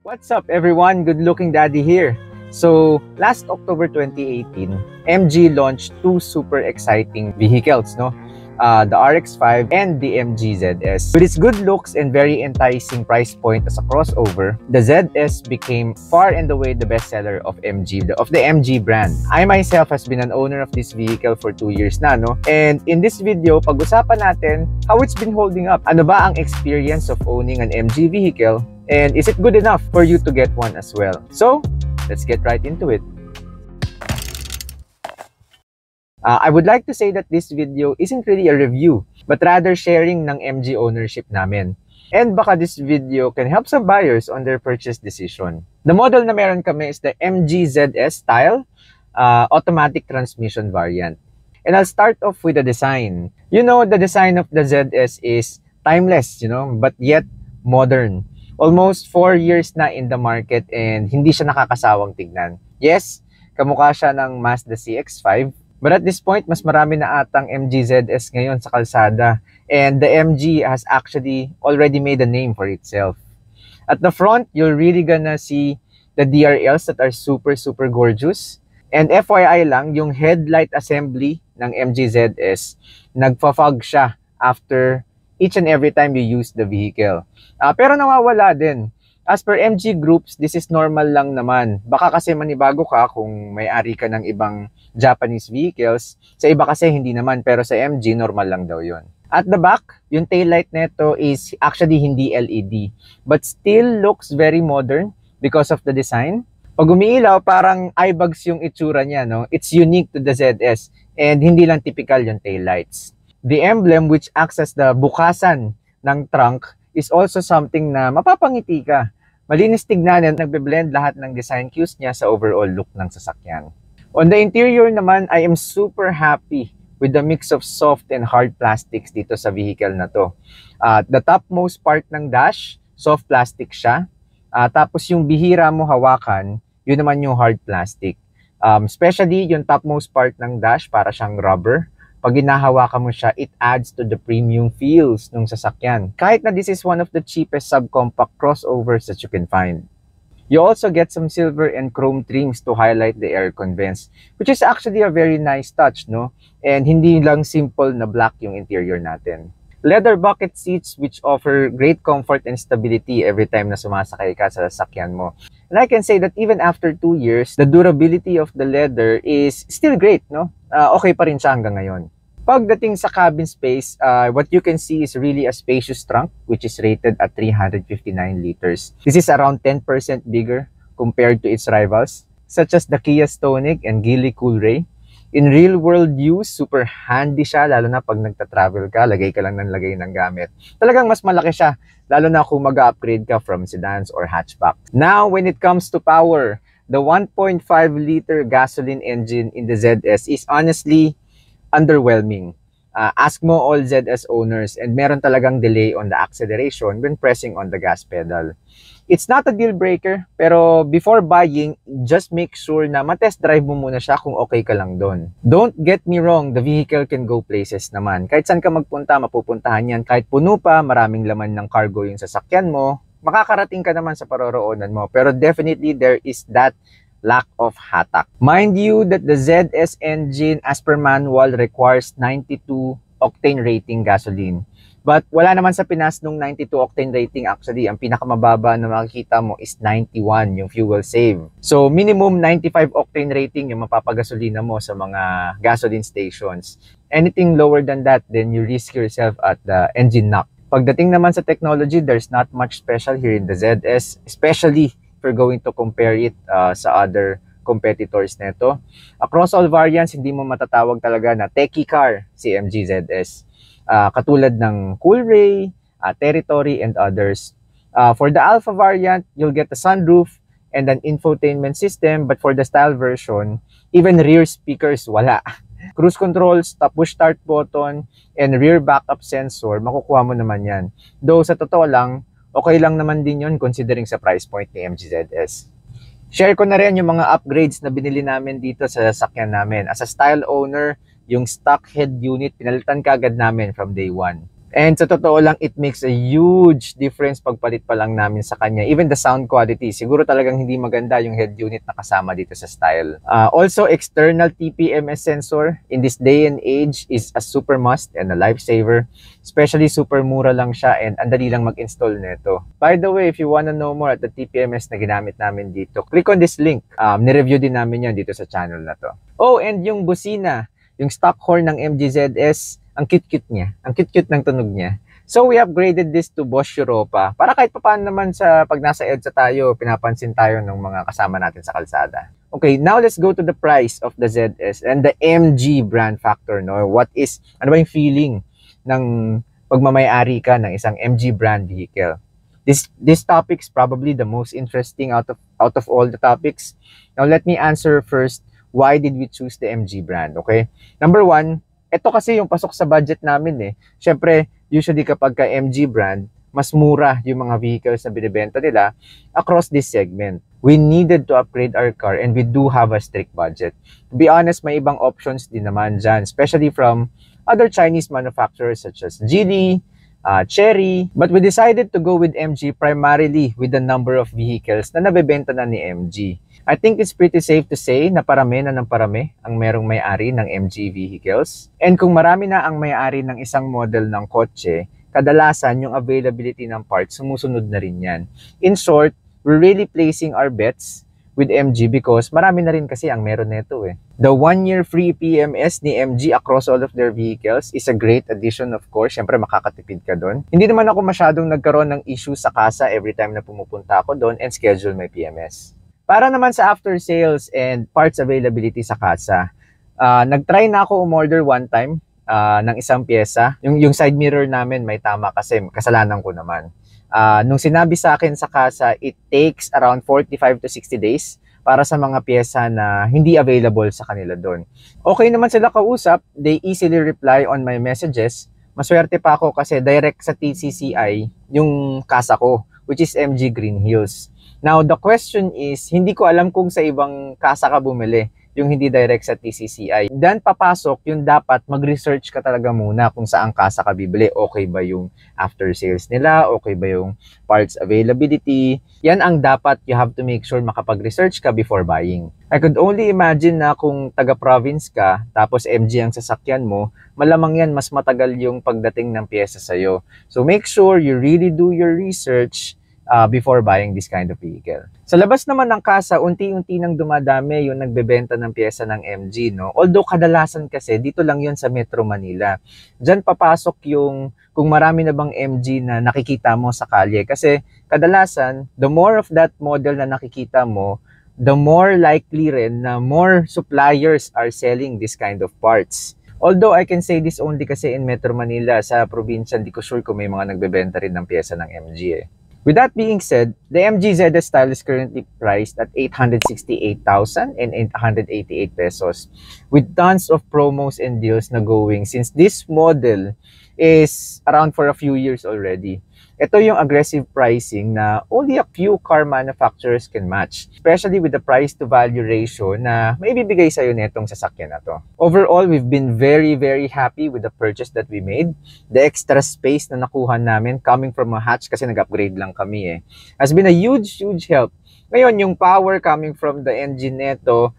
What's up everyone? Good looking daddy here. So last October 2018, MG launched two super exciting vehicles, no? The RX-5 and the MG ZS. With its good looks and very enticing price point as a crossover, the ZS became far and away the best seller of the MG brand. I myself has been an owner of this vehicle for 2 years na, no? And in this video, pag-usapan natin how it's been holding up. Ano ba ang experience of owning an MG vehicle? And is it good enough for you to get one as well? So, let's get right into it. I would like to say that this video isn't really a review, but rather sharing ng MG ownership namin. And baka this video can help some buyers on their purchase decision. The model na meron kami is the MG ZS style automatic transmission variant. And I'll start off with the design. You know, the design of the ZS is timeless, you know, but yet modern. Almost 4 years na in the market and hindi siya nakakasawang tignan. Yes, kamukha siya ng Mazda CX-5. But at this point, mas marami na atang MG ZS ngayon sa kalsada. And the MG has actually already made a name for itself. At the front, you're really gonna see the DRLs that are super gorgeous. And FYI lang, yung headlight assembly ng MG ZS, nagpa-fog siya after each and every time you use the vehicle. Pero nawawala din. As per MG Groups, this is normal lang naman. Baka kasi manibago ka kung may-ari ka ng ibang Japanese vehicles. Sa iba kasi hindi naman, pero sa MG, normal lang daw yun. At the back, yung taillight neto is actually hindi LED, but still looks very modern because of the design. Pag umiilaw, parang eyebags yung itsura niya, no? It's unique to the ZS, and hindi lang typical yung taillights. The emblem, which acts as the bukasan ng trunk, is also something na mapapangiti ka. Malinis tignan at nagbe-blend lahat ng design cues niya sa overall look ng sasakyan. On the interior naman, I am super happy with the mix of soft and hard plastics dito sa vehicle na to. The topmost part ng dash, soft plastic siya. Tapos yung bihira mo hawakan, yun naman yung hard plastic. Especially yung topmost part ng dash, para siyang rubber. Pag hinahawakan mo siya, it adds to the premium feels ng sasakyan. Kahit na this is one of the cheapest subcompact crossovers that you can find. You also get some silver and chrome trims to highlight the aircon vents, which is actually a very nice touch, no? And hindi lang simple na black yung interior natin. Leather bucket seats which offer great comfort and stability every time na sumasakay ka sa sasakyan mo. And I can say that even after 2 years, the durability of the leather is still great, no? Okay pa rin siya hanggang ngayon. Pagdating sa cabin space, what you can see is really a spacious trunk which is rated at 359 liters. This is around 10% bigger compared to its rivals, such as the Kia Stonic and Geely Coolray. In real-world use, super handy siya, lalo na pag nagta-travel ka, lagay ka lang ng lagay ng gamit. Talagang mas malaki siya, lalo na kung mag-upgrade ka from sedans or hatchback. Now, when it comes to power, the 1.5-liter gasoline engine in the ZS is honestly underwhelming. Ask mo all ZS owners, and meron talagang delay on the acceleration when pressing on the gas pedal. It's not a deal breaker, pero before buying, just make sure na matest drive mo muna siya kung okay ka lang doon. Don't get me wrong, the vehicle can go places naman. Kahit saan ka magpunta, mapupuntahan yan. Kahit puno pa, maraming laman ng cargo yung sasakyan mo, makakarating ka naman sa paroroonan mo. Pero definitely there is that lack of hatak. Mind you that the ZS engine as per manual requires 92 octane rating gasoline. But wala naman sa Pinas nung 92 octane rating. Actually, ang pinakamababa na makikita mo is 91 yung fuel save. So minimum 95 octane rating yung mapapagasolina mo sa mga gasoline stations. Anything lower than that, then you risk yourself at the engine knock. Pagdating naman sa technology, there's not much special here in the ZS, especially we're going to compare it sa other competitors neto. Across all variants, hindi mo matatawag talaga na techie car si MG ZS. Katulad ng Coolray, Territory, and others. For the Alpha variant, you'll get a sunroof and an infotainment system, but for the style version, even rear speakers, wala. Cruise controls, push start button, and rear backup sensor, makukuha mo naman yan. Though sa totoo lang, okay lang naman din yun considering sa price point ni MG ZS. Share ko na rin yung mga upgrades na binili namin dito sa sasakyan namin. As a style owner, yung stock head unit, pinalitan ka agad namin from day 1. And sa totoo lang, it makes a huge difference pagpalit pa lang namin sa kanya. Even the sound quality, siguro talagang hindi maganda yung head unit na kasama dito sa Style. Also, external TPMS sensor in this day and age is a super must and a lifesaver. Especially super mura lang siya and andali lang mag-install nito. By the way, if you wanna know more at the TPMS na ginamit namin dito, click on this link. Nireview din namin yan dito sa channel na to. Oh, and yung busina, yung stock horn ng MG ZS, ang cute-cute niya. Ang cute-cute ng tunog niya. So, we upgraded this to Bosch Europa para kahit papaano naman sa pag nasa EDSA tayo, pinapansin tayo ng mga kasama natin sa kalsada. Okay, now let's go to the price of the ZS and the MG brand factor. No? Ano ba yung feeling ng pagmamayari ka ng isang MG brand vehicle? This topic is probably the most interesting out of all the topics. Now, let me answer first, why did we choose the MG brand? Okay, number one, ito kasi yung pasok sa budget namin eh. Siyempre, usually kapag ka MG brand, mas mura yung mga vehicles na binibenta nila across this segment. We needed to upgrade our car and we do have a strict budget. To be honest, may ibang options din naman dyan, especially from other Chinese manufacturers such as Geely, Chery. But we decided to go with MG primarily with the number of vehicles na nabebenta na ni MG. I think it's pretty safe to say na parami na ng parami ang merong may-ari ng MG vehicles. And kung marami na ang may-ari ng isang model ng kotse, kadalasan yung availability ng parts sumusunod na rin yan. In short, we're really placing our bets with MG because marami na rin kasi ang meron nito eh. The 1-year free PMS ni MG across all of their vehicles is a great addition, of course. Siyempre makakatipid ka doon. Hindi naman ako masyadong nagkaroon ng issue sa kasa every time na pumupunta ako doon and schedule my PMS. Para naman sa after sales and parts availability sa kasa, nag-try na ako umorder one time ng isang pyesa. Yung side mirror namin may tama kasi kasalanan ko naman. Nung sinabi sa akin sa kasa, it takes around 45 to 60 days para sa mga pyesa na hindi available sa kanila doon. Okay naman sila kausap, they easily reply on my messages. Maswerte pa ako kasi direct sa TCCI yung kasa ko, which is MG Green Hills. Now, the question is, hindi ko alam kung sa ibang kasa ka bumili, yung hindi direct sa TCCI. Then, papasok, yung dapat mag-research ka talaga muna kung saan kasa ka bibili. Okay ba yung after sales nila? Okay ba yung parts availability? Yan ang dapat you have to make sure makapag-research ka before buying. I could only imagine na kung taga-province ka, tapos MG ang sasakyan mo, malamang yan mas matagal yung pagdating ng pyesa sa'yo. So, make sure you really do your research before buying this kind of vehicle. Sa labas naman ng kasa, unti-unti nang dumadami yung nagbebenta ng pyesa ng MG, no? Although kadalasan kasi dito lang yun sa Metro Manila. Diyan papasok yung kung marami na bang MG na nakikita mo sa kalye. Kasi kadalasan, the more of that model na nakikita mo, the more likely rin na more suppliers are selling this kind of parts. Although I can say this only kasi in Metro Manila, sa probinsya, hindi ko sure kung may mga nagbebenta rin ng pyesa ng MG eh. With that being said, the MG ZS Style is currently priced at 868,000 and 888 pesos with tons of promos and deals na going since this model is around for a few years already. Ito yung aggressive pricing na only a few car manufacturers can match, especially with the price-to-value ratio na maibibigay sa'yo netong sasakyan na to. Overall, we've been very, very happy with the purchase that we made. The extra space na nakuha namin coming from a hatch kasi nag-upgrade lang kami has been a huge, huge help. Ngayon, yung power coming from the engine neto,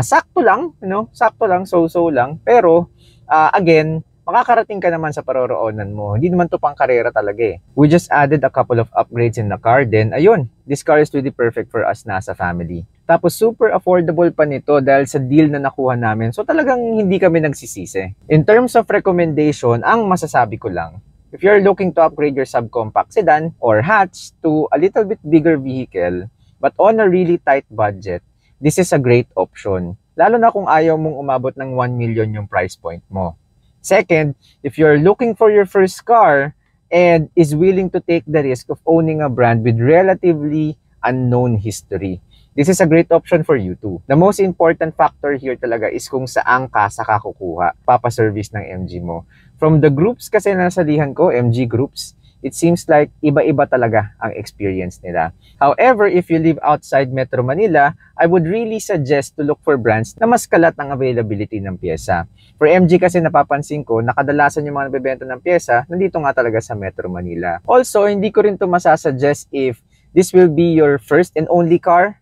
sakto lang, sakto lang, so-so lang. Pero, again, makakarating ka naman sa paroroonan mo. Hindi naman to pang karera talaga eh. We just added a couple of upgrades in the car. Then, ayun, this car is really perfect for us na sa family. Tapos, super affordable pa nito dahil sa deal na nakuha namin. So, talagang hindi kami nagsisisi. In terms of recommendation, ang masasabi ko lang, if you're looking to upgrade your subcompact sedan or hatch to a little bit bigger vehicle, but on a really tight budget, this is a great option. Lalo na kung ayaw mong umabot ng 1 million yung price point mo. Second, if you're looking for your first car and is willing to take the risk of owning a brand with relatively unknown history, this is a great option for you too. The most important factor here talaga is kung saang kasa ka kukuha, papaservice ng MG mo. From the groups kasi na nasalihan ko, MG groups, it seems like iba-iba talaga ang experience nila. However, if you live outside Metro Manila, I would really suggest to look for brands na mas kalat ang availability ng pyesa. For MG kasi napapansin ko, nakadalasan yung mga nabibenta ng pyesa, nandito nga talaga sa Metro Manila. Also, hindi ko rin to masasuggest if this will be your first and only car.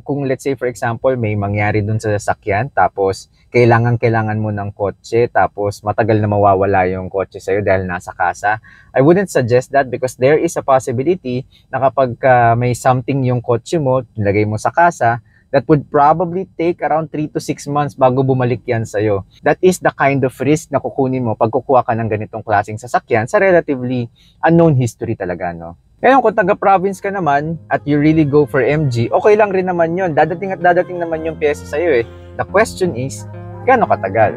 Kung let's say for example may mangyari dun sa sasakyan tapos kailangan mo ng kotse tapos matagal na mawawala yung kotse sa'yo dahil nasa kasa, I wouldn't suggest that because there is a possibility na kapag may something yung kotse mo, nilagay mo sa kasa, that would probably take around 3 to 6 months bago bumalik yan sa'yo. That is the kind of risk na kukunin mo pag kukuha ka ng ganitong klaseng sasakyan sa relatively unknown history talaga, no? Ngayon, kung taga-province ka naman at you really go for MG, okay lang rin naman yun. Dadating at dadating naman yung pyesa sa'yo eh. The question is, gaano katagal?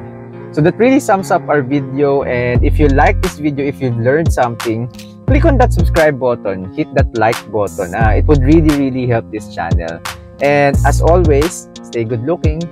So that really sums up our video, and if you like this video, if you've learned something, click on that subscribe button, hit that like button. It would really help this channel. And as always, stay good looking.